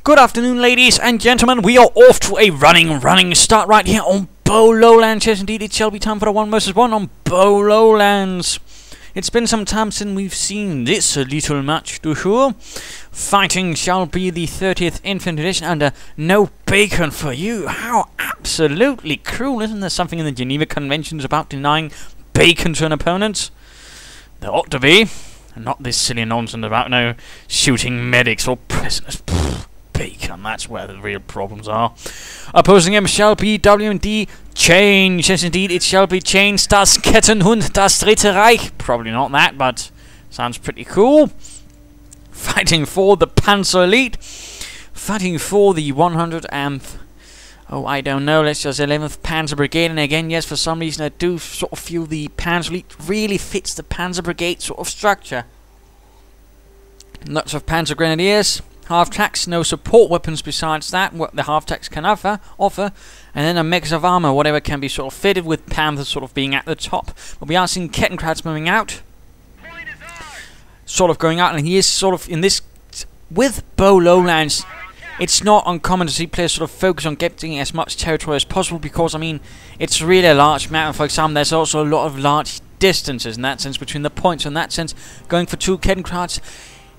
Good afternoon, ladies and gentlemen. We are off to a running start right here on Beaux Lowlands. Yes, indeed, it shall be time for a 1 vs 1 on Beaux Lowlands. It's been some time since we've seen this little match, du jour. Fighting shall be the 30th Infantry Division under Nobaconforyou. How absolutely cruel, isn't there something in the Geneva Conventions about denying bacon to an opponent? There ought to be. And not this silly nonsense about shooting medics or prisoners. Bacon, that's where the real problems are. Opposing him shall be WmdChains. Yes, indeed, it shall be Chains, das Kettenhund, das Dritte Reich. Probably not that, but sounds pretty cool. Fighting for the Panzer Elite. Fighting for the 100th and... oh, I don't know, let's just 11th Panzer Brigade. And again, yes, for some reason I do sort of feel the Panzer Elite really fits the Panzer Brigade sort of structure. Lots of Panzer Grenadiers. Half-tracks, no support weapons besides that, what the half-tracks can offer, and then a mix of armor, whatever can be sort of fitted, with Panthers sort of being at the top. But we are seeing Kettenkrats moving out, sort of going out, and he is sort of in this, with Beaux Lowlands, it's not uncommon to see players sort of focus on getting as much territory as possible, because, I mean, it's really a large map. For example, there's also a lot of large distances in that sense between the points. In that sense, going for 2 Kettenkrats,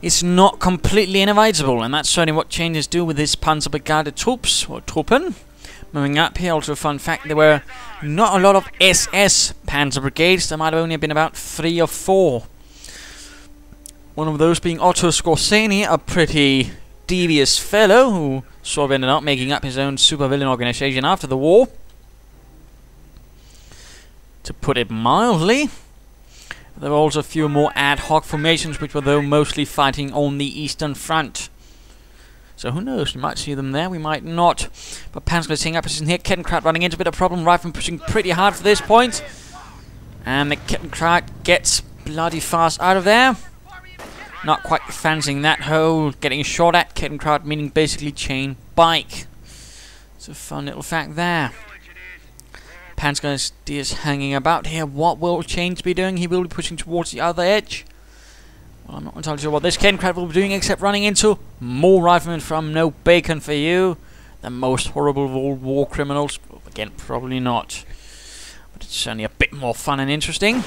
it's not completely inevitable, and that's certainly what Changes do with his Panzer Brigade troops, or Truppen. Moving up here, also a fun fact, there were not a lot of SS Panzer Brigades. There might have only been about 3 or 4. One of those being Otto Skorzeny, a pretty devious fellow who sort of ended up making up his own supervillain organization after the war, to put it mildly. There were also a few more ad hoc formations, which were though mostly fighting on the Eastern Front. So who knows, we might see them there, we might not. But Panzer is taking up position here. Kettenkrat running into a bit of problem. Rifleman pushing pretty hard for this point. And the Kettenkrat gets bloody fast out of there. Not quite fancying that hole. Getting shot at. Kettenkrat meaning basically chain bike. It's a fun little fact there. Panzer is hanging about here. What will Chains be doing? He will be pushing towards the other edge. Well, I'm not entirely sure what this Kettenkrat will be doing, except running into more riflemen from Nobaconforyou, the most horrible of all war criminals. Well, again, probably not. But it's certainly a bit more fun and interesting.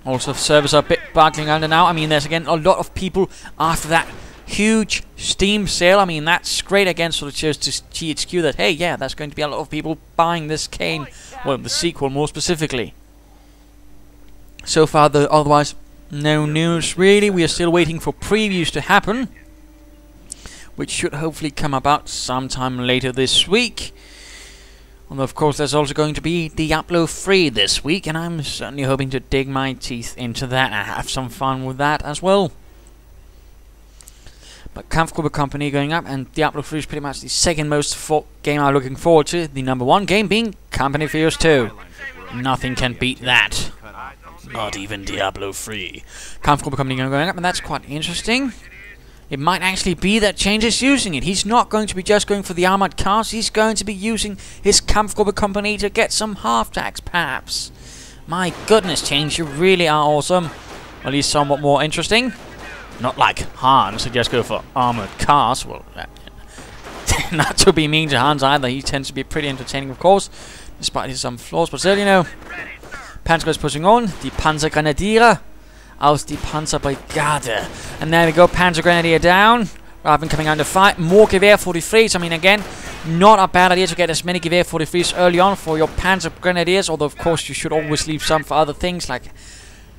Also, servers are a bit buckling under now. I mean, there's again a lot of people after that huge Steam sale. I mean, that's great. Again, sort of shows to GHQ that, hey, yeah, there's going to be a lot of people buying this cane. Well, the sequel more specifically. So far, though, otherwise, no news really. We are still waiting for previews to happen, which should hopefully come about sometime later this week. Although, of course, there's also going to be Diablo 3 this week, and I'm certainly hoping to dig my teeth into that and have some fun with that as well. But Kampfgruppe Company going up, and Diablo 3 is pretty much the second most game I'm looking forward to. The number 1 game being Company Furious 2. Nothing can beat that. Not even Diablo 3. Kampfgruppe Company going up, and that's quite interesting. It might actually be that Change is using it. He's not going to be just going for the armored cars. He's going to be using his Kampfgruppe Company to get some half-tracks, perhaps. My goodness, Change, you really are awesome. At least somewhat more interesting. Not like Hans, who just go for armored cars. Well, not to be mean to Hans either. He tends to be pretty entertaining, of course, despite his some flaws. But still, you know, Panzer is pushing on. Die Panzer Grenadiere aus die Panzer Brigade. And there we go, Panzer Grenadier down. Rather than coming under fight, more Gewehr 43s. I mean, again, not a bad idea to get as many Gewehr 43s early on for your Panzer Grenadiers. Although, of course, you should always leave some for other things, like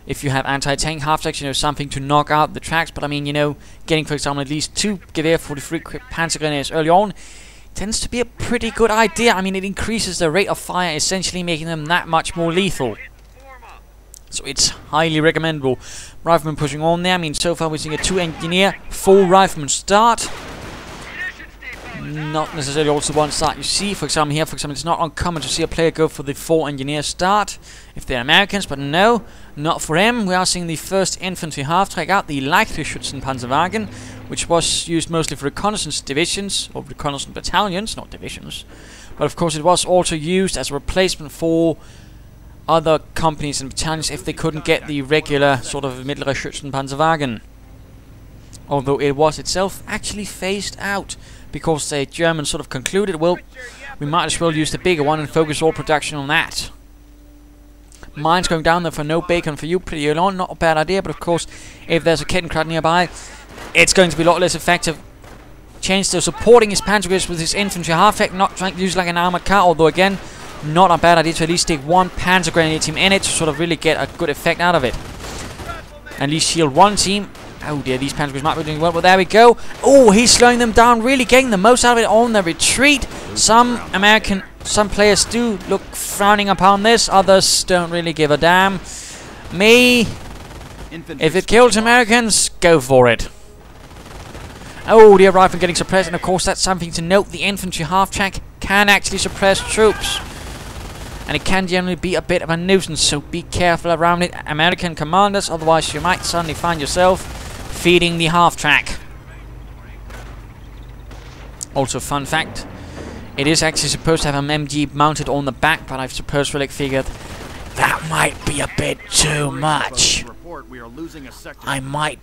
if you have anti-tank half-tracks, you know, something to knock out the tracks. But I mean, you know, getting, for example, at least 2 Gewehr 43 Panzer Grenadiers early on tends to be a pretty good idea. I mean, it increases the rate of fire, essentially making them that much more lethal. So it's highly recommendable. Rifleman pushing on there. I mean, so far we're seeing a 2 engineer, 4 rifleman start. Not necessarily also one start you see. For example, here, it's not uncommon to see a player go for the 4 engineer start if they're Americans, but no, not for him. We are seeing the first infantry half-track out, the Leichtgeschützenpanzerwagen, which was used mostly for reconnaissance divisions, or reconnaissance battalions, not divisions. But of course it was also used as a replacement for other companies and battalions if they couldn't get the regular sort of Mittlere Schützenpanzerwagen. although it was itself actually phased out because the Germans sort of concluded, well, we might as well use the bigger one and focus all production on that. Mines going down there for Nobaconforyou pretty early on, not a bad idea, but of course, if there's a Kettenkrad nearby, it's going to be a lot less effective. Chains still supporting his Panzer Brigade with his infantry half-tech, not trying to use like an armored car, although again, not a bad idea to at least stick one Panzer Grenadier team in it to sort of really get a good effect out of it. At least shield one team. Oh dear, these Panzer Brigades might be doing well, but there we go. Oh, he's slowing them down, really getting the most out of it on the retreat. Some players do look frowning upon this, others don't really give a damn. Me, if it kills Americans, go for it. Oh, the rifle getting suppressed, and of course that's something to note. The infantry half-track can actually suppress troops, and it can generally be a bit of a nuisance, so be careful around it, American commanders, otherwise you might suddenly find yourself feeding the half-track. Also, fun fact, it is actually supposed to have an MG mounted on the back, but I've suppose Relic figured that might be a bit too much. I might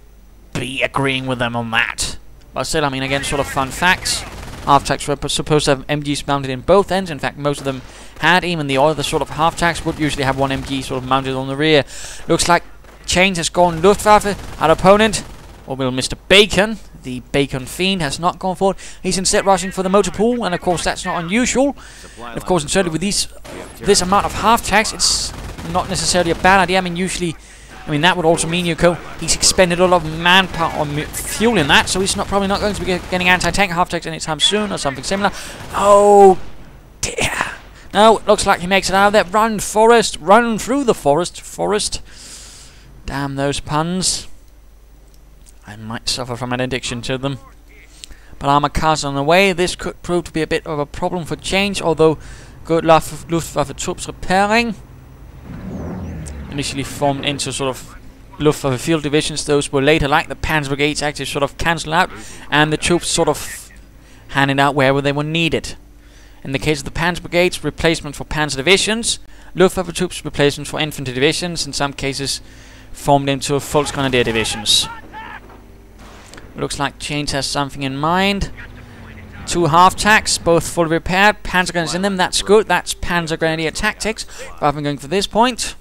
be agreeing with them on that. But still, I mean, again, sort of fun facts. Half-tracks were supposed to have MGs mounted in both ends. In fact, most of them had. Even the other sort of half-tracks would usually have one MG sort of mounted on the rear. Looks like Chains has gone Luftwaffe. Our opponent, or will Mr. Bacon, the Bacon Fiend, has not gone forward. He's instead rushing for the motor pool, and of course that's not unusual. And of course, and certainly with this amount of half-tracks, it's not necessarily a bad idea. I mean, usually, that would also mean he's expended a lot of manpower or fuel in that, so he's probably not going to be getting anti-tank half-tracks anytime soon or something similar. Oh dear! No, looks like he makes it out of there. Run, Forest! Run through the forest! Forest! Damn those puns! I might suffer from an addiction to them. But armored cars on the way. This could prove to be a bit of a problem for Change, although good Luftwaffe troops repairing. Initially formed into sort of Luftwaffe field divisions. Those were later, like the Panzer Brigades, actually sort of cancelled out, and the troops sort of handed out wherever they were needed. In the case of the Panzer Brigades, replacement for Panzer divisions, Luftwaffe troops, replacement for infantry divisions, in some cases formed into Volksgrenadier divisions. Looks like Chains has something in mind. Two half-tracks, both fully repaired, Panzer Grenadiers in them, that's good, that's Panzer Grenadier tactics, rather than going for this point.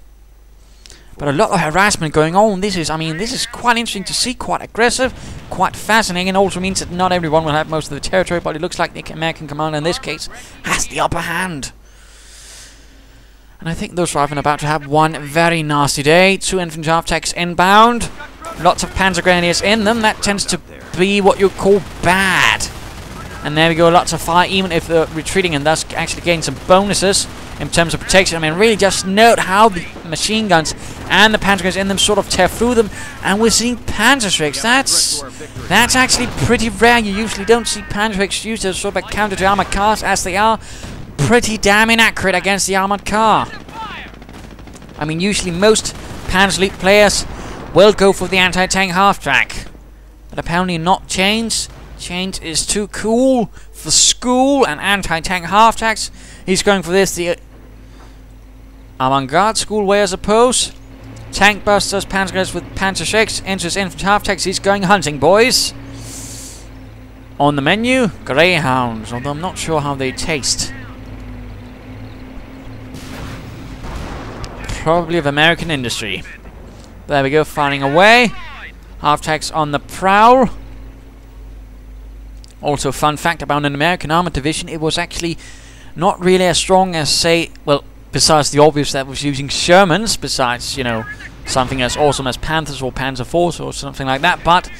But a lot of harassment going on. This is quite interesting to see, quite aggressive, quite fascinating, and also means that not everyone will have most of the territory, but it looks like the American commander in this case has the upper hand. And I think those riflemen are about to have one very nasty day. Two infantry half-tracks inbound. Lots of Panzer Grenadiers in them. That tends to be what you call bad. And there we go, lots of fire, even if they're retreating, and thus actually gain some bonuses in terms of protection. Really just note how the machine guns and the Panzer Grenadiers in them sort of tear through them, and we're seeing Panzer Strikes. That's actually pretty rare. You usually don't see Panzer Strikes used as sort of a counter to armored cars, as they are pretty damn inaccurate against the armored car. Usually most Panzer Elite players will go for the anti-tank half-track, but apparently not Chains. Chains is too cool for school and anti-tank half-tracks. He's going for this, the avant-garde school way, I suppose. Tank busters, Panzer Grenadiers with Panzer Shakes, into his infantry half-tracks. He's going hunting, boys. On the menu, Greyhounds, although I'm not sure how they taste. Probably of American industry. There we go, firing away. Half-tracks on the prowl. Also, fun fact about an American armored division, it was actually not really as strong as, say, well, besides the obvious that was using Shermans, besides, something as awesome as Panthers or Panzer IVs or something like that, but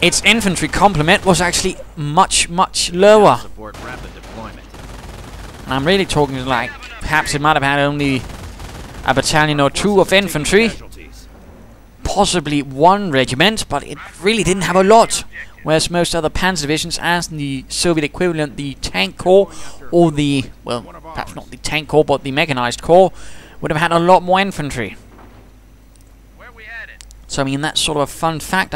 its infantry complement was actually much, much lower. And I'm really talking like, perhaps it might have had only a battalion or two of infantry, possibly one regiment, but it really didn't have a lot. Whereas most other Panzer divisions, as the Soviet equivalent, the Tank Corps, or the, well, perhaps not the Tank Corps, but the Mechanized Corps, would have had a lot more infantry. So, that's sort of a fun fact.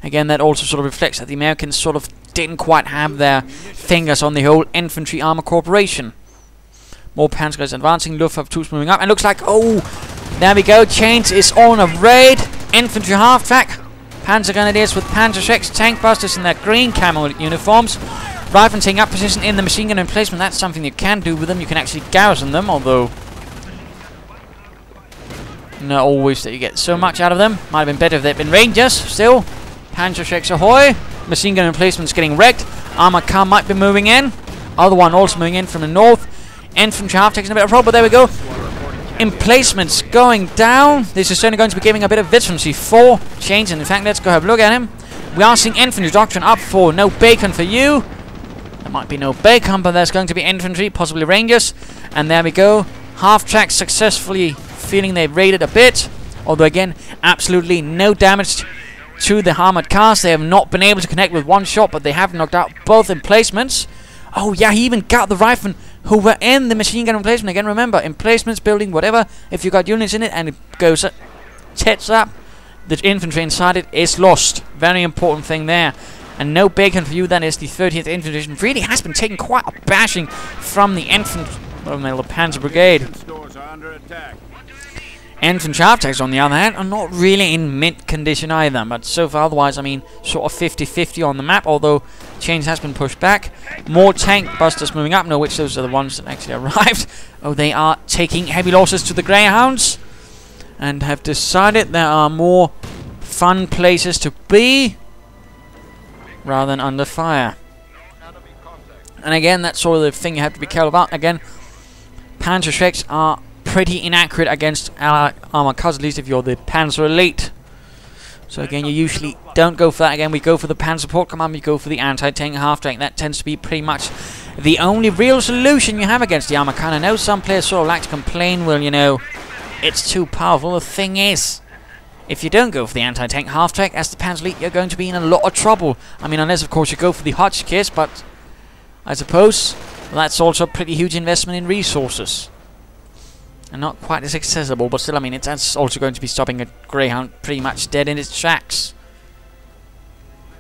Again, that also sort of reflects that the Americans sort of didn't quite have their fingers on the whole infantry armor corporation. More Panzer guys advancing, Luftwaffe troops moving up, and looks like, oh, there we go, Chains is on a raid. Infantry half-track. Panzer Grenadiers with Panzer Shreks, tank busters in their green camo uniforms. Riflemen taking up position in the machine gun emplacement. That's something you can do with them. You can actually garrison them, although not always that you get so much out of them. Might have been better if they'd been Rangers. Still, Panzer Shreks ahoy. Machine gun emplacement's getting wrecked. Armored car might be moving in. Other one also moving in from the north. Infantry half taking a bit of trouble, but there we go. Emplacements going down. This is certainly going to be giving a bit of veterancy for Chains. And in fact, let's go have a look at him. We are seeing infantry doctrine up for no bacon for you. There might be no bacon, but there's going to be infantry, possibly Rangers. And there we go. Half-track successfully feeling they've raided a bit. Although again, absolutely no damage to the armored cars. They have not been able to connect with one shot, but they have knocked out both emplacements. Oh yeah, he even got the riflemen who were in the machine gun emplacement. Again, remember, emplacements, building, whatever, if you got units in it and it goes tits up, the infantry inside it is lost. Very important thing there. And no bacon for you. That is the 30th Infantry Division. Really has been taking quite a bashing from the infantry, well, the Panzer Brigade. Infantry half-tanks, on the other hand, are not really in mint condition either. But so far, otherwise, I mean, sort of 50-50 on the map, although Chains has been pushed back. More tank busters moving up. No, which those are the ones that actually arrived. Oh, they are taking heavy losses to the Greyhounds. And have decided there are more fun places to be rather than under fire. And again, that's sort of the thing you have to be careful about. Again, Panzer Shreks are pretty inaccurate against armor cars, at least if you're the Panzer Elite. So again, you usually don't go for that. Again, we go for the Panzer Support Command, we go for the anti-tank half-tank. That tends to be pretty much the only real solution you have against the armor car. I know some players sort of like to complain, well, you know, it's too powerful. The thing is, if you don't go for the anti-tank half-tank as the Panzer Elite, you're going to be in a lot of trouble. I mean, unless of course you go for the Hotchkiss, but I suppose that's also a pretty huge investment in resources. And not quite as accessible, but still, I mean, that's also going to be stopping a Greyhound pretty much dead in its tracks.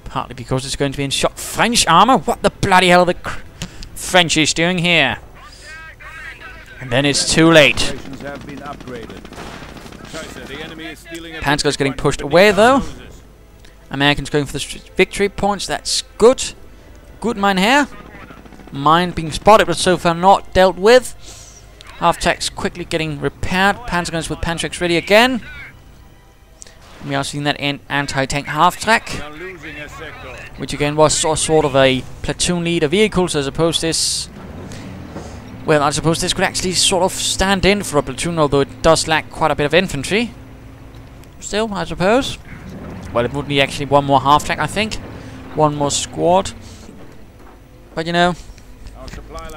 Partly because it's going to be in shot. French armor? What the bloody hell are the Frenchies doing here? And then it's too late. Panzer's getting pushed away, though. Americans going for the victory points. That's good. Good mine here. Mine being spotted, but so far not dealt with. Half-tanks quickly getting repaired. Panzer guns with Panzerx ready again. We are seeing that in anti-tank half-track, which again was sort of a platoon leader vehicle, so I suppose this... Well, I suppose this could actually sort of stand in for a platoon, although it does lack quite a bit of infantry. Still, I suppose. Well, it would be actually one more half-track, I think. One more squad. But, you know,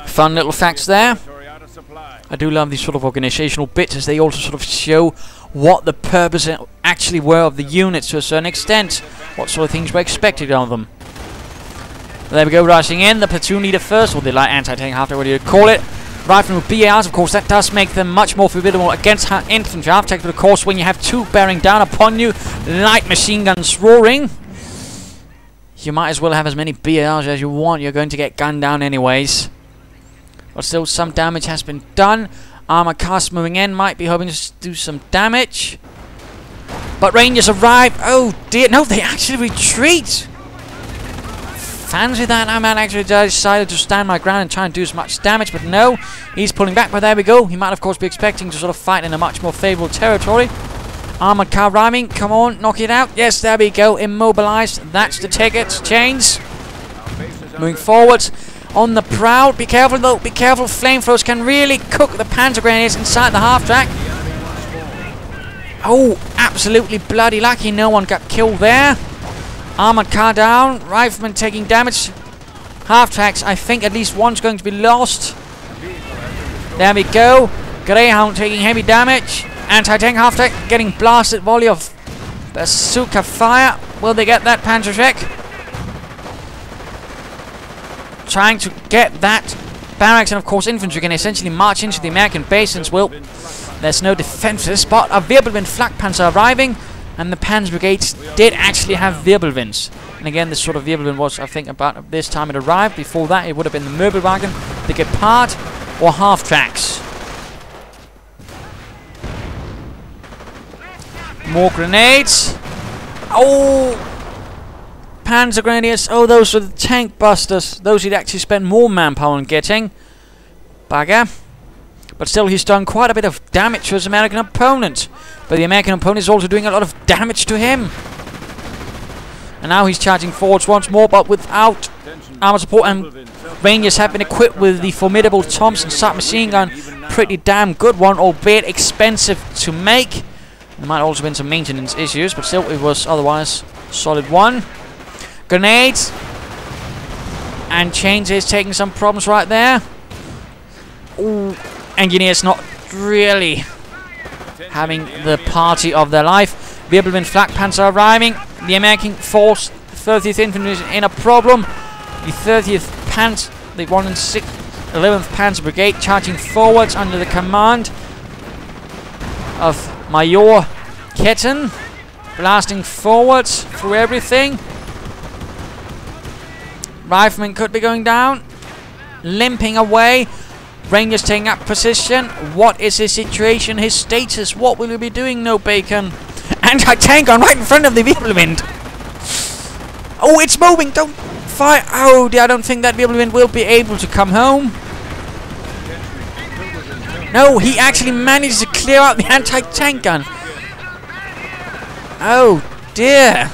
fun little facts there. I do love these sort of organizational bits, as they also sort of show what the purpose actually were of the units to a certain extent. What sort of things were expected of them. There we go, rushing in. The platoon leader first, or the light anti-tank half-tank, what do you call it. Riflemen with BARs, of course, that does make them much more formidable against infantry half-tanks. But of course, when you have two bearing down upon you, light machine guns roaring, you might as well have as many BARs as you want. You're going to get gunned down anyways. But still, some damage has been done. Armor cars moving in, might be hoping to do some damage. But Rangers arrive. Oh dear, no, they actually retreat. Fancy that. I might actually decided to stand my ground and try and do as much damage, but no, he's pulling back. But there we go. He might, of course, be expecting to sort of fight in a much more favorable territory. Armored car arriving. Come on, knock it out. Yes, there we go. Immobilized. That's the ticket. Chains. Moving forwards. On the prowl. Be careful, though. Be careful. Flamethrowers can really cook the Panzer Grenadiers inside the half-track. Oh, absolutely bloody lucky. No one got killed there. Armored car down. Riflemen taking damage. Half-tracks, I think at least one's going to be lost. There we go. Greyhound taking heavy damage. Anti-tank half-track getting blasted. Volley of bazooka fire. Will they get that, Panzer Shrek? Trying to get that barracks, and of course infantry can essentially march into the American base, since, well, there's no defenses. But a Wirbelwind flak panzer arriving, and the Panzer Brigades did actually have Wirbelwinds. And again, this sort of Wirbelwind was, I think, about this time it arrived. Before that, it would have been the Möbelwagen, the Gepard, or half-tracks. More grenades. Oh! Panzer Grenadiers. Oh, those are the tank busters. Those he'd actually spent more manpower on getting. Bugger. But still, he's done quite a bit of damage to his American opponent. But the American opponent is also doing a lot of damage to him. And now he's charging forwards once more, but without armor support. And Rangers have been equipped with the formidable Thompson submachine gun. Pretty damn good one, albeit expensive to make. There might also been some maintenance issues, but still, it was otherwise solid one. Grenades. And Chains is taking some problems right there. Ooh. Engineers not really having the party of their life. Wirbelwind flak panzer arriving. The American force, 30th Infantry is in a problem. The 30th Panzer, the 11th Panzer Brigade charging forwards under the command of Major Ketten. Blasting forwards through everything. Riflemen could be going down. Limping away. Rangers taking up position. What is his situation, his status? What will he be doing, Nobaconforyou? Anti-tank gun right in front of the Wirbelwind. Oh, it's moving. Don't fire. Oh, dear, I don't think that Wirbelwind will be able to come home. No, he actually managed to clear out the anti-tank gun. Oh, dear.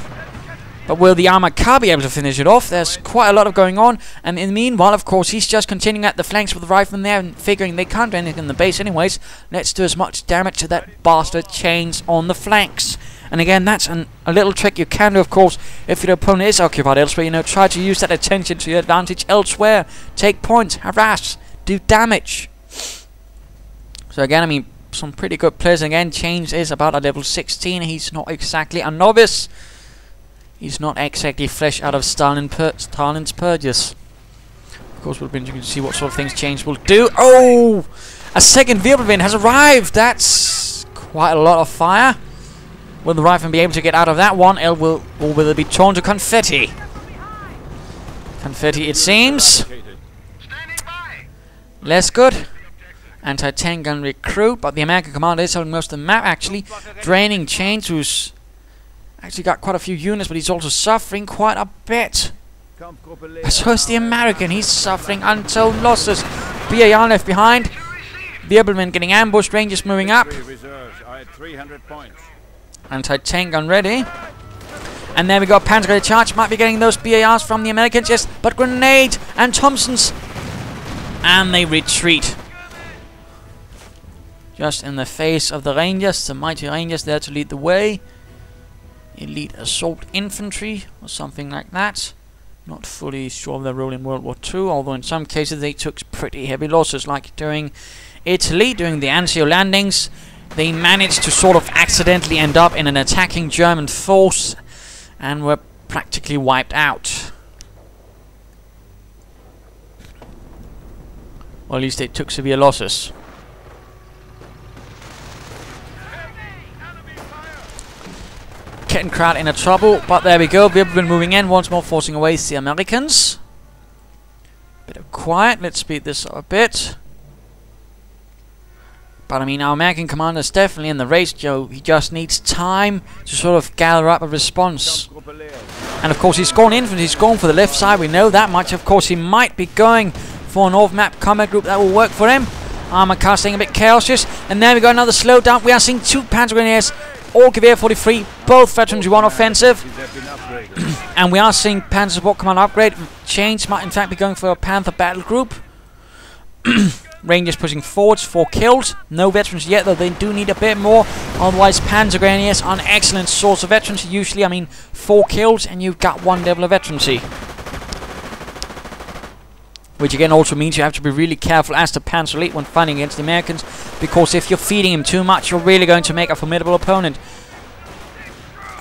But will the armored car be able to finish it off? There's quite a lot of going on. And in the meanwhile, of course, he's just continuing at the flanks with the riflemen there and figuring they can't do anything in the base anyways. Let's do as much damage to that bastard Chains on the flanks. And again, that's a little trick you can do, of course, if your opponent is occupied elsewhere. You know, try to use that attention to your advantage elsewhere. Take points, harass, do damage. So again, I mean, some pretty good players. Again, Chains is about a level 16. He's not exactly a novice. He's not exactly fresh out of Stalin's purges. Of course, we'll be interested to see what sort of things Chains will do. Oh! A second Wirbelwind has arrived! That's quite a lot of fire. Will the rifleman be able to get out of that one? Or will it be torn to confetti? Confetti, it seems. Less good. Anti-tank gun recruit, but the American commander is holding most of the map, actually. Draining Chains, who's actually got quite a few units, but he's also suffering quite a bit. But so is the American. He's suffering untold losses. BAR left behind. Wirbelwind getting ambushed. Rangers moving up. Anti-tank gun ready. And there we go. Panzer Brigade charge. Might be getting those BARs from the Americans. Yes, but grenade and Thompsons. And they retreat. Just in the face of the Rangers. The mighty Rangers there to lead the way. Elite assault infantry or something like that. Not fully sure of their role in World War II, although in some cases they took pretty heavy losses, like during Italy, during the Anzio landings. They managed to sort of accidentally end up in an attacking German force and were practically wiped out. Or at least they took severe losses. Kettenkraut in a trouble, but there we go. Wirbelwind moving in, once more forcing away the Americans. Bit of quiet, let's speed this up a bit. But I mean, our American commander is definitely in the race, Joe. He just needs time to sort of gather up a response. And of course, he's gone infantry, he's gone for the left side, we know that much. Of course, he might be going for an off-map combat group that will work for him. Armor car staying a bit cautious. And there we go, another slowdown. We are seeing two Panzer Grenadiers. All Gewehr 43, both veterans 1 offensive. And we are seeing Panzer Support Command upgrade. Chains might in fact be going for a Panther battle group. Rangers pushing forwards, 4 kills. No veterans yet, though they do need a bit more. Otherwise, Panzer Grenadiers are an excellent source of veterans. Usually, I mean, 4 kills and you've got 1 level of veterancy. Which again also means you have to be really careful as the Panzer Elite when fighting against the Americans, because if you're feeding him too much, you're really going to make a formidable opponent.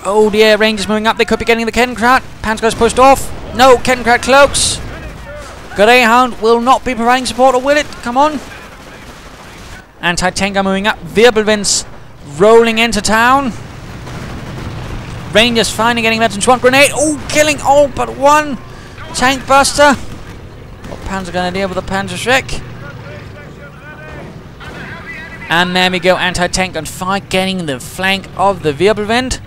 Oh dear, Rangers moving up. They could be getting the Kettenkraut. Panzer goes pushed off. No, Kettenkraut cloaks. Greyhound will not be providing support, or will it? Come on. Anti-tank are moving up. Wirbelwinds rolling into town. Rangers finally getting veterans 1 grenade. Oh, killing all but 1. Tank buster. Panzer Grenadier with a Panzer Schreck. And there we go, anti-tank gun fire, getting the flank of the Wirbelwind.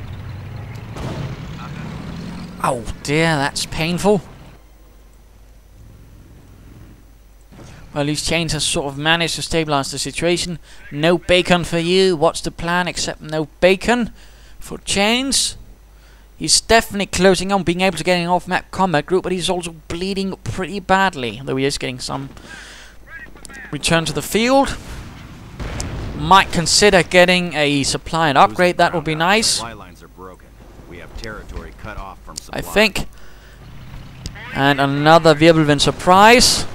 Oh dear, that's painful. Well, these chains have sort of managed to stabilize the situation. No bacon for you. What's the plan except no bacon for chains? He's definitely closing on being able to get an off-map combat group, but he's also bleeding pretty badly, though he is getting some return to the field. Might consider getting a supply and upgrade. That would be nice. I think. And another Wirbelwind surprise.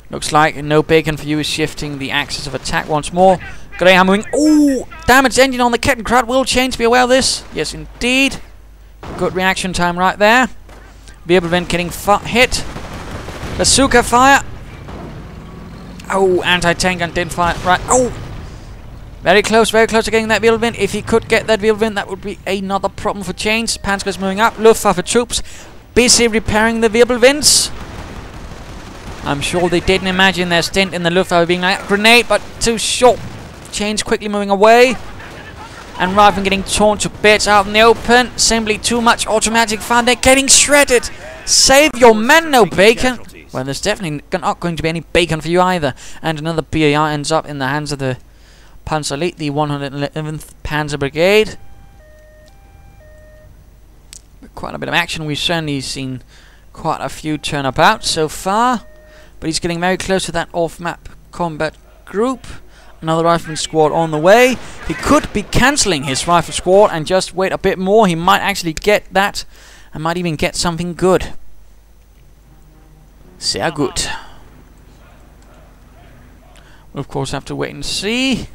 Looks like no bacon for you is shifting the axis of attack once more. Greyhound moving. Oh, damaged engine on the Kettenkrad. WmdChains be aware of this? Yes, indeed. Good reaction time right there. Wirbelwind getting hit. Bazooka fire. Oh, anti-tank gun didn't fire. Right. Oh, very close to getting that Wirbelwind. If he could get that Wirbelwind, that would be another problem for Chains. Panzer's moving up. Luftwaffe troops busy repairing the Wirbelwinds. I'm sure they didn't imagine their stint in the Luftwaffe being like a grenade, but too short. Chains quickly moving away. And Rifleman getting torn to bits out in the open. Simply too much automatic fire. They're getting shredded. Save your men, no bacon. Well, there's definitely not going to be any bacon for you either. And another BAR ends up in the hands of the Panzer Elite, the 111th Panzer Brigade. Quite a bit of action. We've certainly seen quite a few turn about so far. But he's getting very close to that off-map combat group. Another rifleman squad on the way. He could be cancelling his rifle squad and just wait a bit more. He might actually get that and might even get something good. Sehr gut. We'll of course have to wait and see.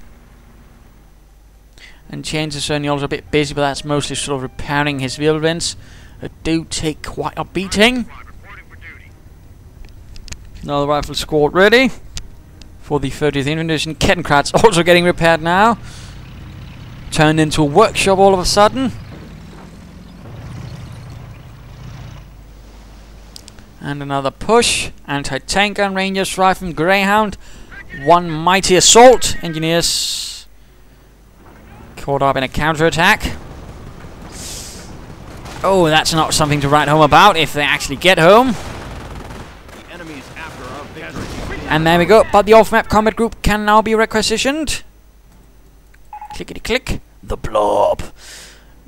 And Chains is certainly also a bit busy, but that's mostly sort of repairing his Wirbelwinds that do take quite a beating. Another rifle squad ready for the 30th Infantry Division. Kettenkrad's also getting repaired now. Turned into a workshop all of a sudden. And another push. Anti-tank gun, Rangers, Rifleman, Greyhound. One mighty assault. Engineers caught up in a counter-attack. Oh, that's not something to write home about if they actually get home. And there we go. But the off-map combat group can now be requisitioned. Clickety-click. The blob.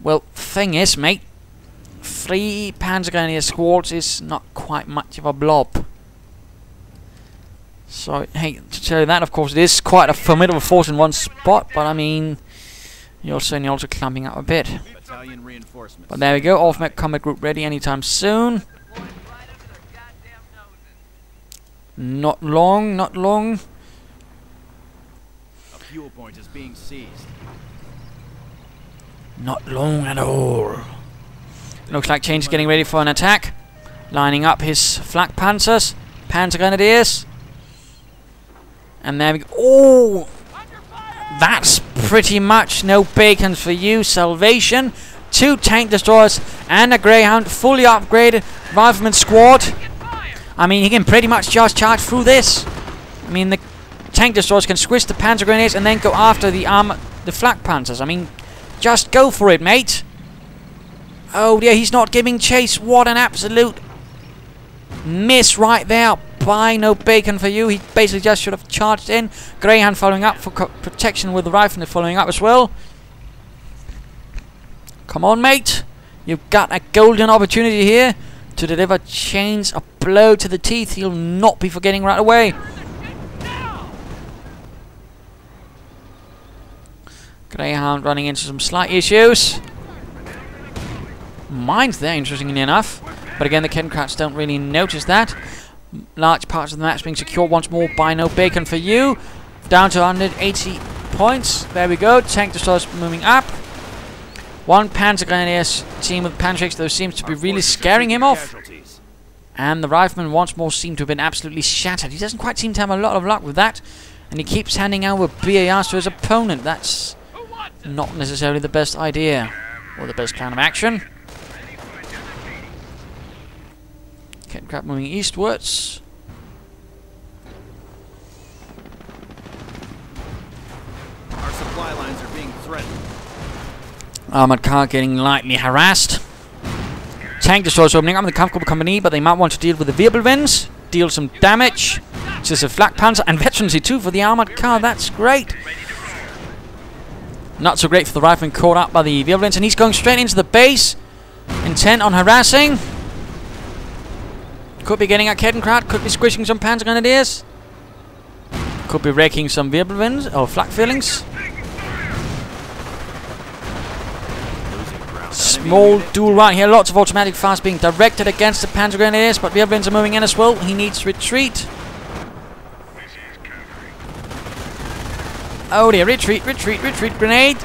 Well, thing is, mate, 3 Panzer Grenadier squads is not quite much of a blob. So, I hate to tell you that. Of course, it is quite a formidable force in one spot, but I mean, you're certainly also clumping up a bit. But there we go. Off-map combat group ready anytime soon. Not long, not long. A fuel point is being seized. Not long at all. Looks like Chains getting ready for an attack. Lining up his flak panzers. Panzer Grenadiers. And there we go. Oh! That's pretty much no bacon for you. Salvation. 2 tank destroyers and a Greyhound. Fully upgraded rifleman squad. I mean, he can pretty much just charge through this. I mean, the tank destroyers can squish the Panzer Grenadiers and then go after the flak panzers. I mean, just go for it, mate. Oh dear, he's not giving chase. What an absolute miss right there. By no bacon for you. He basically just should have charged in. Greyhound following up for protection with the rifleman following up as well. Come on, mate. You've got a golden opportunity here to deliver Chains a blow to the teeth. He'll not be forgetting right away. Greyhound running into some slight issues. Mines there, interestingly enough. But again, the Kettenkrats don't really notice that. Large parts of the match being secured once more by no bacon for you. Down to 180 points. There we go. Tank destroyers moving up. 1 Panzer Grenadiers team with Panzerix, though, seems to be really scaring him off. And the riflemen once more seem to have been absolutely shattered. He doesn't quite seem to have a lot of luck with that. And he keeps handing over BARs to his opponent. That's not necessarily the best idea. Or the best plan of action. Kettenkrad moving eastwards. Our supply lines are being threatened. Armored car getting lightly harassed. Tank destroyers opening up in the Kampfgruppe Company, but they might want to deal with the Wirbelwinds. Deal some damage. Just a flak panzer and veterancy too for the armored car. That's great. Not so great for the rifleman caught up by the Wirbelwinds, and he's going straight into the base, intent on harassing. Could be getting a Kettenkraut, could be squishing some Panzer Grenadiers. Could be wrecking some Wirbelwinds or flak fillings. Small duel right here, lots of automatic fires being directed against the Panzer Grenadiers, but Wirbelwinds are moving in as well. He needs to retreat. Oh dear, retreat, retreat, retreat, grenade.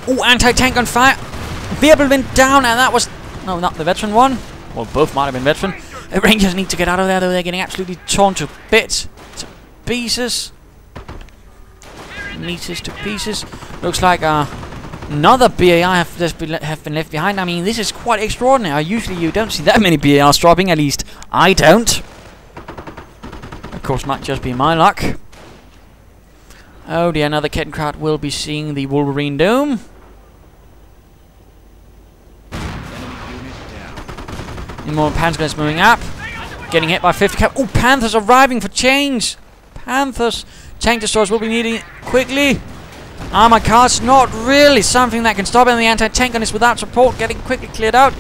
Oh, anti-tank on fire. Wirbelwind down, and that was... No, not the veteran one. Well, both might have been veteran. The Rangers need to get out of there, though. They're getting absolutely torn to bits. To pieces. Meters to pieces. Looks like another BAR have been left behind. I mean, this is quite extraordinary. Usually you don't see that many BARs dropping. At least I don't. Of course, might just be my luck. Oh dear, another Kettenkraut will be seeing the Wolverine Dome. More Panzers moving up. Getting hit by 50 cap. Oh, Panthers arriving for change. Panthers. Tank destroyers will be needing quickly. Armored cars, not really something that can stop him. The anti-tank gun is without support, getting quickly cleared out.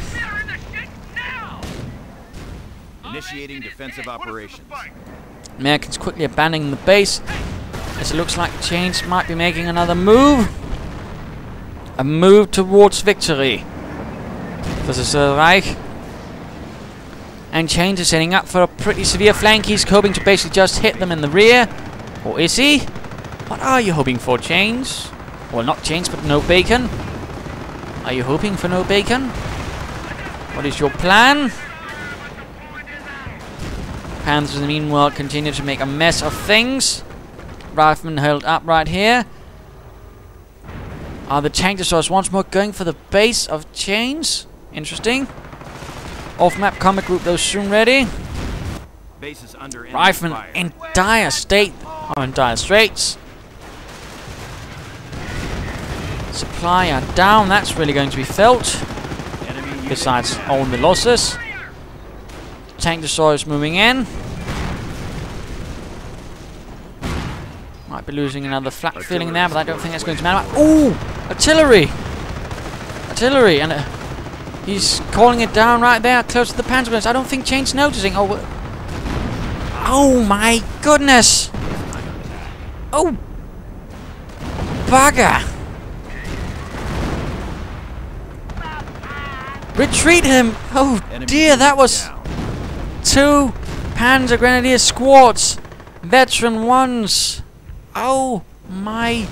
Initiating defensive operations. Americans quickly abandoning the base. As it looks like Chains might be making another move. A move towards victory. This is Reich. And Chains is setting up for a pretty severe flank. He's hoping to basically just hit them in the rear. Or is he? What are you hoping for, Chains? Well, not Chains, but no bacon. Are you hoping for no bacon? What is your plan? Panthers, in the meanwhile, continue to make a mess of things. Riflemen held up right here. Are the tank destroyers once more going for the base of Chains? Interesting. Off-map combat group, those soon ready. Riflemen in dire state, or in dire straits. Supply are down, that's really going to be felt. Besides all the losses. Tank destroyers moving in. Might be losing another flak filling there, but I don't think that's going to matter. Ooh! Artillery! Artillery! And he's calling it down right there, close to the Panzer Brigade. I don't think Chains noticing. Oh my goodness! Oh! Bugger! Retreat him! Oh dear, that was 2 Panzer Grenadier squads! Veteran ones! Oh my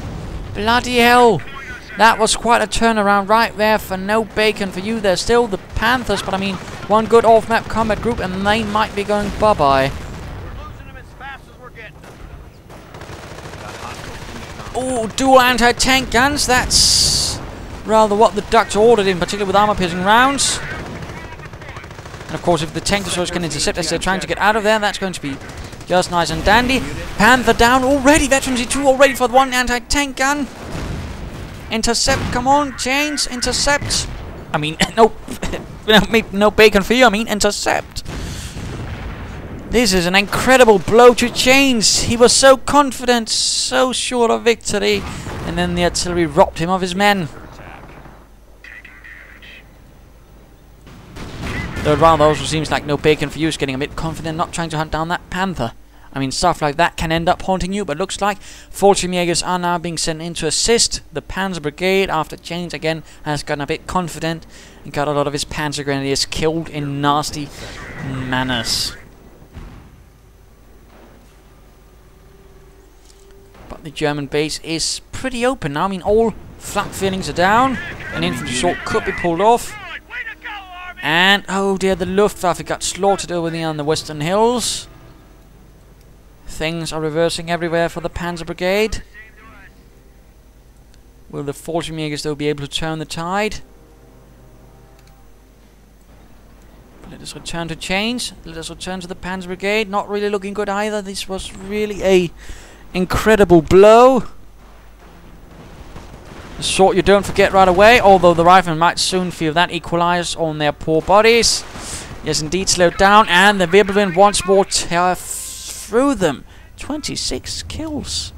bloody hell! That was quite a turnaround right there for no bacon for you. There's still the Panthers, but I mean, one good off-map combat group and they might be going bye-bye. Oh, dual anti-tank guns. That's rather what the Ducks ordered, in particular with armor-piercing rounds. And of course, if the tank destroyers can intercept as they're trying to get out of there, that's going to be just nice and dandy. Panther down already. Veteran 2 already for the 1 anti-tank gun. Intercept, come on, Chains, intercept. I mean, no bacon for you, I mean, intercept. This is an incredible blow to Chains. He was so confident, so sure of victory, and then the artillery robbed him of his men. Though it rather also seems like no bacon for you is getting a bit confident, not trying to hunt down that Panther. I mean, stuff like that can end up haunting you, but looks like Fallschirmjägers are now being sent in to assist the Panzer Brigade after Chains again has gotten a bit confident and got a lot of his Panzer Grenadiers killed in nasty manners. But the German base is pretty open now. I mean, all flak fillings are down. An infantry assault could be pulled off. And, oh dear, the Luftwaffe got slaughtered over there on the Western Hills. Things are reversing everywhere for the Panzer Brigade. Will the Fallschirmjägers though be able to turn the tide? Let us return to Chains. Let us return to the Panzer Brigade. Not really looking good either. This was really a incredible blow. The Sword you don't forget right away, although the riflemen might soon feel that equalize on their poor bodies. Yes, indeed, slowed down, and the Wirbelwind once more tear through them. 26 kills.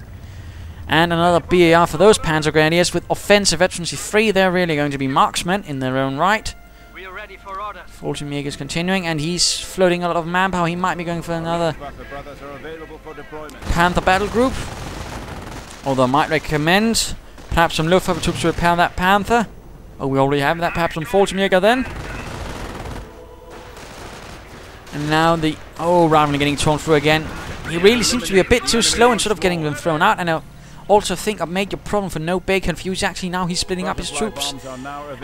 And another BAR for those Panzer Grenadiers with offensive veterancy 3. They're really going to be marksmen in their own right. We are ready for order. Fallschirmjäger's continuing, and he's floating a lot of manpower. He might be going for another Panther battle group. Although I might recommend perhaps some Luftwaffe troops to repair that Panther. Oh, we already have that. Perhaps some Fallschirmjäger then. And now the... Oh, Raven getting torn through again. He really seems to be a bit too slow in sort of getting them thrown out. And I also think a major problem for Nobaconforyou. Actually, now he's splitting up his troops.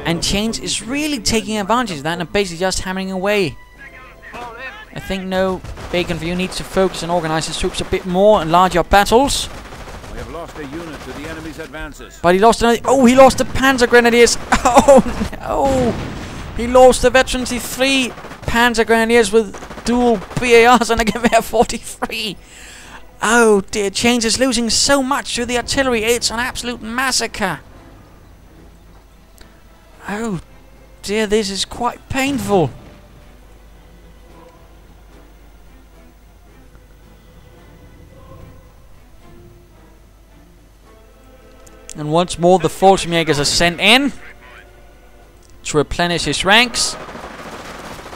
And Chains is really taking advantage of that and basically just hammering away. I think Nobaconforyou needs to focus and organize his troops a bit more and larger battles. We have lost a unit to the enemy's advances. But he lost another... Oh, he lost the Panzer Grenadiers. Oh, no. He lost the veterancy 3 Panzer Grenadiers with dual BARs and a Gewehr 43. Oh, dear. Chains is losing so much to the artillery. It's an absolute massacre. Oh, dear. This is quite painful. And once more the Fallschirmjägers are sent in to replenish his ranks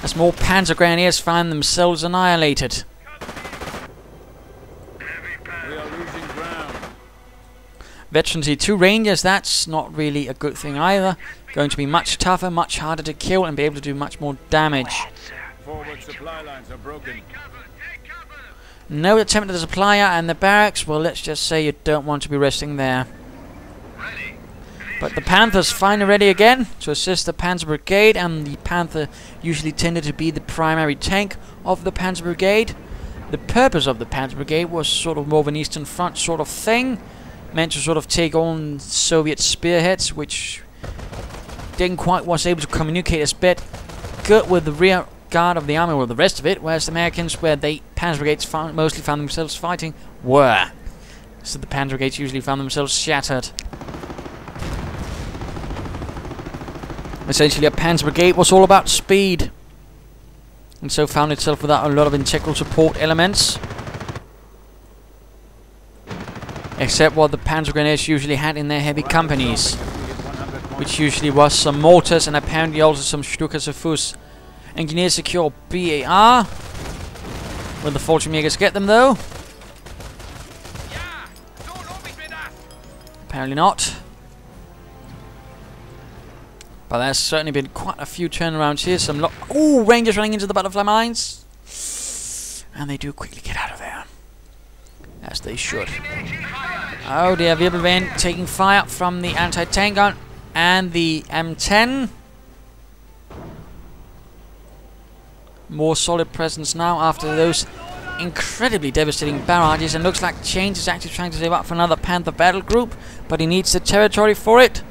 as more Panzer Grenadiers find themselves annihilated. We are losing ground. Veterancy 2 Rangers, that's not really a good thing either. Going to be much tougher, much harder to kill and be able to do much more damage. Forward supply lines are broken. No attempt at the supplier and the barracks. Well, let's just say you don't want to be resting there. But the Panthers finally ready again to assist the Panzer Brigade, and the Panther usually tended to be the primary tank of the Panzer Brigade. The purpose of the Panzer Brigade was sort of more of an Eastern Front sort of thing, meant to sort of take on Soviet spearheads, which didn't quite was able to communicate as good with the rear guard of the army or the rest of it, whereas the Americans, where the Panzer Brigades mostly found themselves fighting, were. So the Panzer Brigades usually found themselves shattered. Essentially, a Panzer Brigade was all about speed, and so found itself without a lot of integral support elements, except what the Panzer Grenadiers usually had in their heavy companies, which usually was some mortars and apparently also some Stuka-Sefus engineer secure BAR. Will the Fallschirmjägers get them though? Apparently not. But there's certainly been quite a few turnarounds here. Some ooh, Rangers running into the butterfly mines. And they do quickly get out of there. As they should. Oh dear, Wirbelwind taking fire from the anti-tank gun and the M10. More solid presence now after those incredibly devastating barrages. And looks like Chains is actually trying to save up for another Panther battle group. But he needs the territory for it.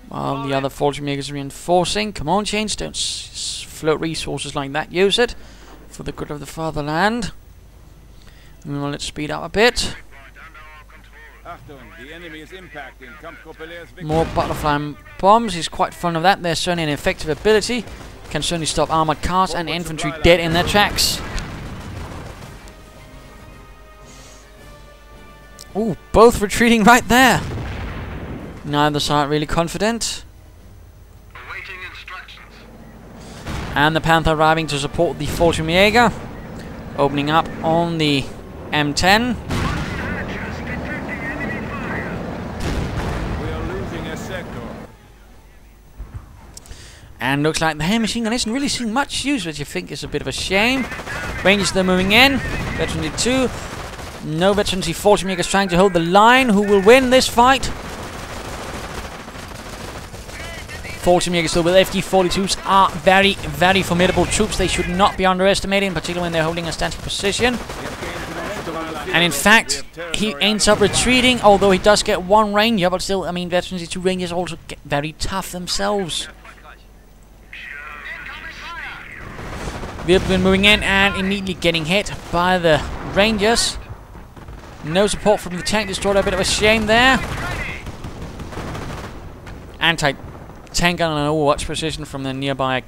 While the other Fallschirmjägers are reinforcing. Come on, Chains, don't float resources like that. Use it for the good of the fatherland. Well, let's speed up a bit. More butterfly bombs. He's quite fond of that. They're certainly an effective ability. Can certainly stop armored cars and infantry dead in their tracks. Ooh, both retreating right there. Neither side really confident. Awaiting instructions. And the Panther arriving to support the Fallschirmjäger. Opening up on the M10. We are losing a sector. And looks like the hand machine gun isn't really seeing much use, which I think is a bit of a shame. Rangers they're moving in. Veterancy 2. No veterancy Fallschirmjägers trying to hold the line. Who will win this fight? Fallschirmjägers still with FD-42s are very, very formidable troops. They should not be underestimated, particularly when they're holding a static position. And in fact, he ends up retreating, although he does get one ranger, but still, I mean, veterancy 2 rangers also get very tough themselves. We've been moving in and immediately getting hit by the Rangers. No support from the tank destroyer, a bit of a shame there. Anti-tank gun in an overwatch position from the nearby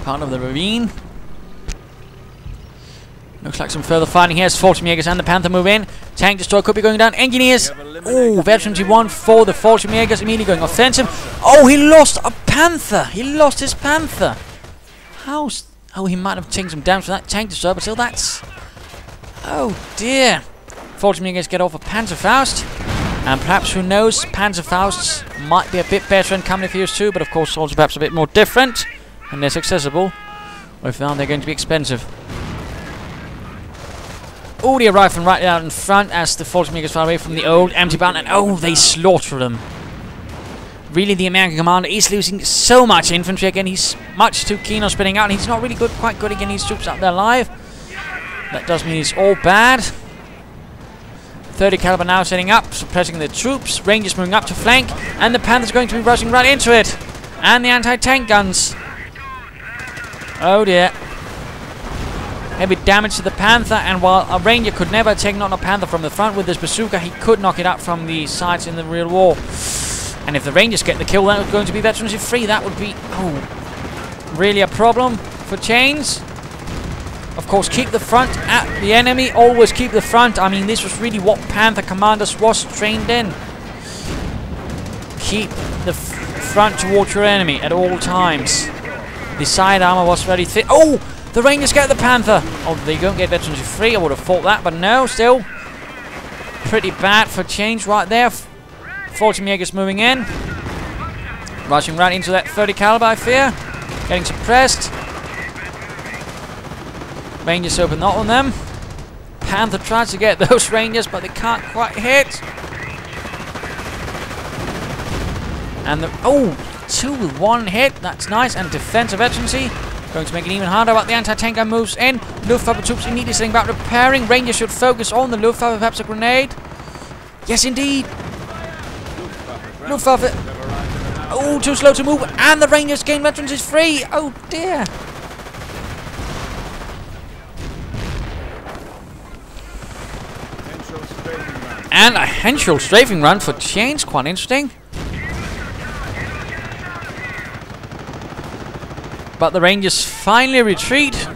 part of the ravine. Looks like some further fighting here as Fallschirmjägers and the Panther move in. Tank destroyer could be going down. Engineers. Oh, veterans G1 for the Fallschirmjägers immediately going offensive. Oh, he lost a Panther. He lost his Panther. How's... Oh, he might have taken some damage from that tank destroyer, but still that's... Oh, dear. Fallschirmjägers get off a Panzerfaust. And perhaps, who knows, Panzerfausts might be a bit better in Company Fears too, but of course also perhaps a bit more different and less accessible. Or if not, they're going to be expensive. Oh, they arrive from right out in front as the Fallschirmjägers far away from the old empty bound, and oh, they slaughter them. Really, the American commander is losing so much infantry again. He's much too keen on spreading out, and he's not really quite good at getting his troops up there alive. That does mean he's all bad. 30 caliber now setting up, suppressing the troops. Rangers moving up to flank, and the Panthers going to be rushing right into it. And the anti-tank guns. Oh dear. Heavy damage to the Panther, and while a Ranger could never take out a Panther from the front with his bazooka, he could knock it out from the sides in the real war. And if the Rangers get the kill, that was going to be veterans free. That would be, oh, really a problem for Chains. Of course, keep the front at the enemy. Always keep the front. I mean, this was really what Panther commanders was trained in. Keep the front towards your enemy at all times. The side armor was very thick. Oh! The Rangers get the Panther! Oh, they don't get veterans free. I would have thought that, but no, still. Pretty bad for Change right there. Fallschirmjägers moving in. Rushing right into that 30 caliber, I fear. Getting suppressed. Rangers open up on them. Panther tries to get those Rangers, but they can't quite hit. And the... Oh! 2 with 1 hit. That's nice. And defensive veterancy. Going to make it even harder, but the anti-tank gun moves in. Luftwaffe troops immediately sitting back repairing. Rangers should focus on the Luftwaffe, perhaps a grenade. Yes, indeed. Luftwaffe. Oh, too slow to move. And the Rangers gain veterans is free. Oh, dear. And a Henschel strafing run for Chains. Quite interesting. But the Rangers finally retreat.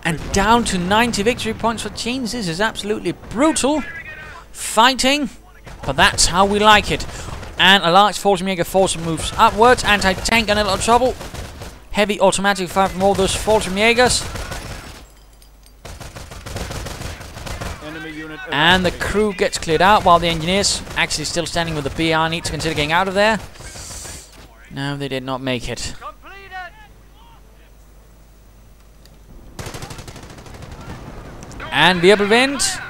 And down to 90 victory points for Chains. This is absolutely brutal fighting. But that's how we like it. And a large Fallschirmjäger force moves upwards. Anti-tank in a little trouble. Heavy automatic fire from all those Fallschirmjägers. And the crew gets cleared out while the engineers actually still standing with the BR need to consider getting out of there. No, they did not make it. And Wirbelwind.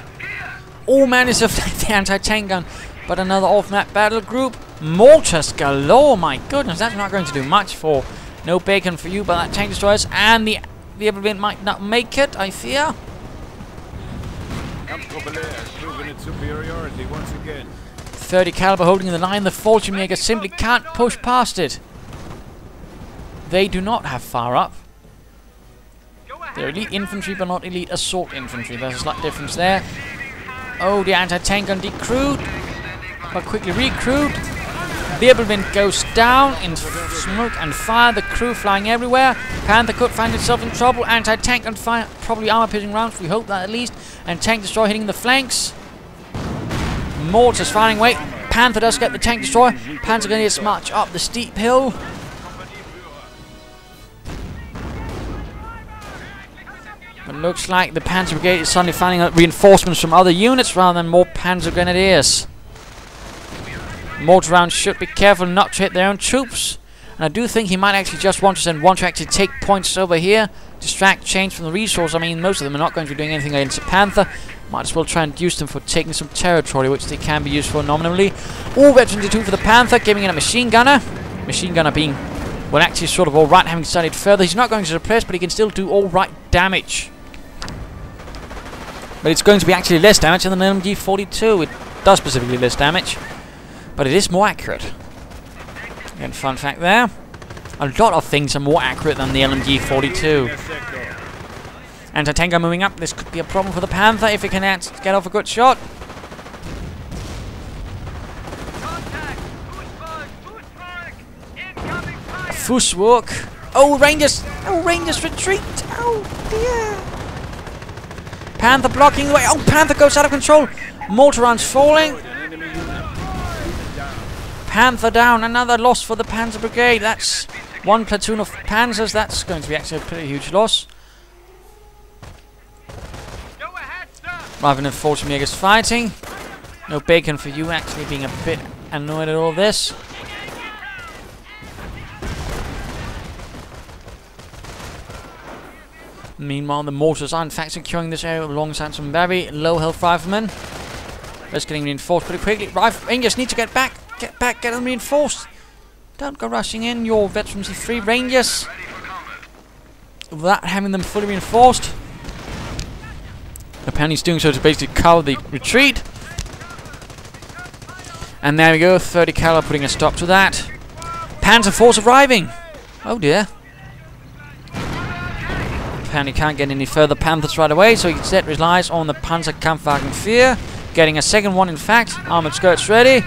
All managed to deflect the anti-tank gun, but another off-map battle group. Mortars galore, my goodness, that's not going to do much for no bacon for you, but that tank destroyers, and the Wirbelwind might not make it, I fear. has proven its superiority once again. 30 caliber holding the line. The Fallschirmjägers simply can't push past it. They do not have far up. They're elite infantry, but not elite assault infantry. There's a slight difference there. Oh, the anti-tank gun decrewed, but quickly recrewed. Wirbelwind goes down in smoke and fire. The crew flying everywhere. Panther could find itself in trouble. Anti-tank and fire, probably armor-piercing rounds. We hope that at least. And tank destroyer hitting the flanks. Mortars firing away. Panther does get the tank destroyer. Panzer Grenadiers march up the steep hill. But it looks like the Panzer Brigade is suddenly finding reinforcements from other units rather than more Panzer Grenadiers. Mortar rounds should be careful not to hit their own troops. And I do think he might actually just want to send one to actually take points over here. Distract Chains from the resource. I mean, most of them are not going to be doing anything against the Panther. Might as well try and use them for taking some territory, which they can be used for nominally. All veterans 2 for the Panther, giving in a machine gunner. Machine gunner being, well, actually sort of alright, having studied further. He's not going to suppress, but he can still do alright damage. But it's going to be actually less damage than the MG42. It does specifically less damage, but it is more accurate. Again, fun fact there. A lot of things are more accurate than the LMG-42. Anti-tanker moving up. This could be a problem for the Panther if it can get off a good shot. Fusswork. Oh, Rangers! Oh, Rangers retreat! Oh, dear! Panther blocking the way. Oh, Panther goes out of control. Mortar rounds falling. Panther down. Another loss for the Panzer Brigade. That's one platoon of Panzers. That's going to be actually a pretty huge loss. Rather than 40 Megers fighting. No bacon for you, actually being a bit annoyed at all this. Meanwhile, the mortars are in fact securing this area alongside some very low health riflemen. That's getting reinforced pretty quickly. Rangers need to get back. Get back, get them reinforced. Don't go rushing in, your veterans free Rangers. Without having them fully reinforced. Apparently he's doing so to basically cover the retreat. And there we go, 30 caliber putting a stop to that. Panzer force arriving. Oh dear. Apparently can't get any further Panthers right away, so he instead relies on the Panzerkampfwagen 4. Getting a second one in fact. Armored skirts ready.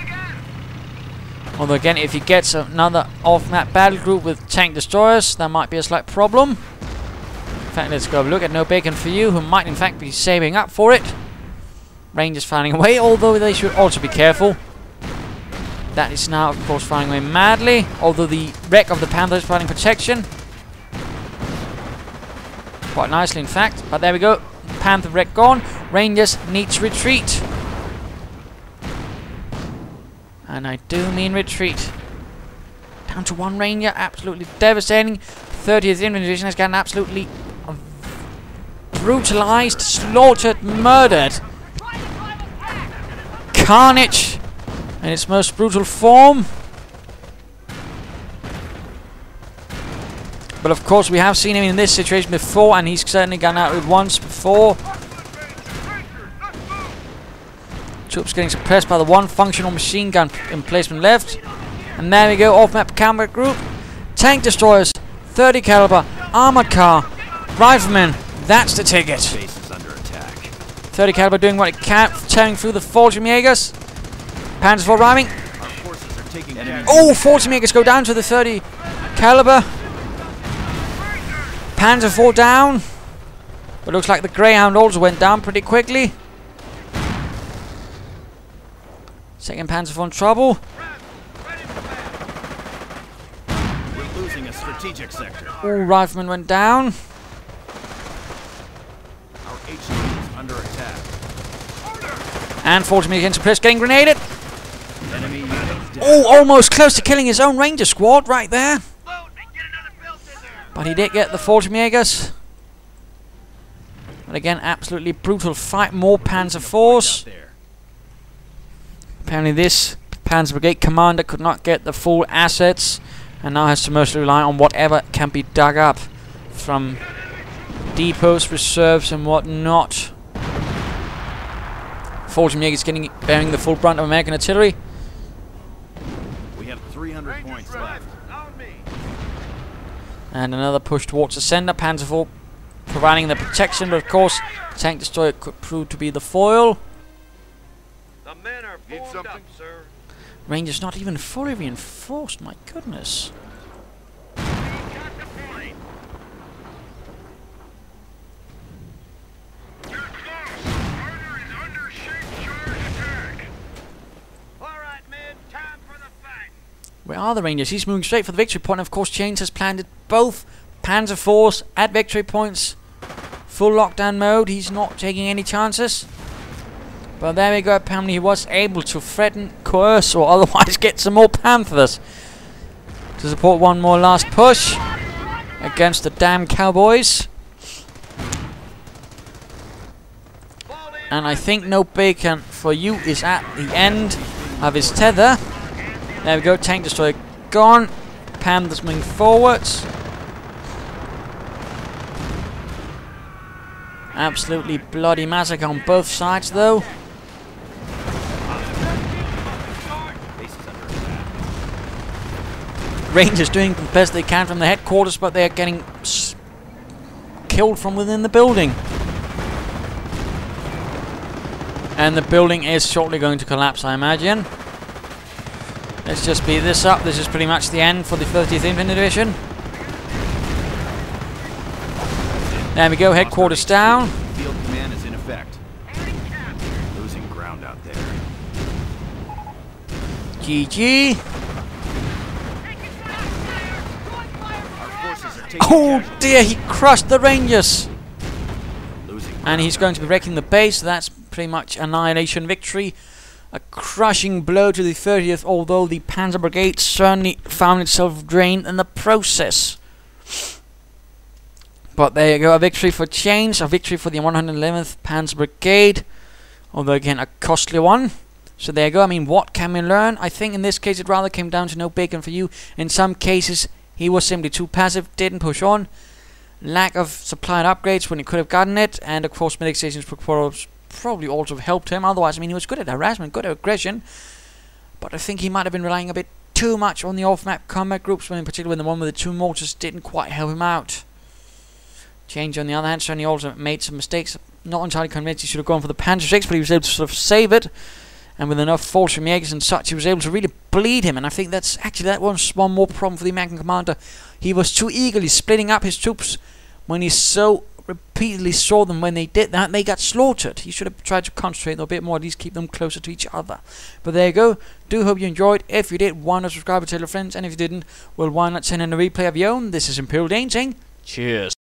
Although again, if he gets another off-map battle group with tank destroyers, that might be a slight problem. In fact, let's go have a look at Nobaconforyou, who might in fact be saving up for it. Rangers firing away, although they should also be careful. That is now, of course, firing away madly, although the wreck of the Panther is providing protection. Quite nicely, in fact. But there we go. Panther wreck gone. Rangers need to retreat. And I do mean retreat. Down to one Ranger. Absolutely devastating. 30th Infantry Division has gotten absolutely brutalized, slaughtered, murdered. Carnage in its most brutal form. But of course we have seen him in this situation before, and he's certainly gone out with once before. Troops getting suppressed by the one functional machine gun emplacement left. And there we go, off-map combat group. Tank destroyers, 30 caliber, armored car, riflemen. That's the ticket. 30 caliber doing what it can, tearing through the 40 Megers. Panzers for arriving. Oh, 40 Megers go down to the 30 caliber. Panzer 4 down. But looks like the Greyhound also went down pretty quickly. Second Panzer 4 in trouble. We're losing a strategic sector. All riflemen went down. Our HQ is under attack. And 40 Megers suppressed, getting grenaded. Enemy units dead. Oh, almost close to killing his own Ranger squad right there. But he did get the 40 Megers. But again, absolutely brutal fight. More Panzer Force. Apparently this Panzer Brigade commander could not get the full assets and now has to mostly rely on whatever can be dug up from depots, reserves and whatnot. 40 Megers bearing the full brunt of American artillery. We have 300 points left. And another push towards the center. Panzer 4 providing the protection, but of course tank destroyer could prove to be the foil. The men are formed up, sir. Rangers not even fully reinforced, my goodness. Where are the Rangers? He's moving straight for the victory point. Of course, Chains has planted both Panzer Force at victory points. Full lockdown mode. He's not taking any chances. But there we go. Apparently he was able to threaten, coerce, or otherwise get some more Panthers to support one more last push against the damn Cowboys. And I think Nobaconforyou is at the end of his tether. There we go, tank destroyer gone. Panthers moving forwards. Absolutely bloody massacre on both sides though. Rangers doing the best they can from the headquarters, but they're getting killed from within the building. And the building is shortly going to collapse, I imagine. Let's just speed this up. This is pretty much the end for the 30th Infantry Division. There we go, headquarters down. Field command is in effect. Losing ground out there. GG. Our forces are taking Oh casualties. dear, he crushed the Rangers. Losing And ground he's going to be wrecking the base, so that's pretty much annihilation victory. A crushing blow to the 30th, although the Panzer Brigade certainly found itself drained in the process. But there you go, a victory for Chains, a victory for the 111th Panzer Brigade, although again a costly one. So there you go. I mean, what can we learn? I think in this case it rather came down to no bacon for you. In some cases he was simply too passive, didn't push on. Lack of supply and upgrades when he could have gotten it, and of course medic stations probably also helped him. Otherwise, I mean, he was good at harassment, good at aggression, but I think he might have been relying a bit too much on the off-map combat groups, when in particular when the one with the 2 mortars didn't quite help him out. Change, on the other hand, certainly also made some mistakes. Not entirely convinced he should have gone for the Panzer 6, but he was able to sort of save it, and with enough force from Jägers and such, he was able to really bleed him. And I think that's actually that was one more problem for the American commander. He was too eagerly splitting up his troops when he so repeatedly saw them. When they did that, they got slaughtered. He should have tried to concentrate a bit more, at least keep them closer to each other. But there you go. Do hope you enjoyed. If you did, why not subscribe and tell your friends, and if you didn't, well, why not send in a replay of your own? This is WmdChains saying cheers.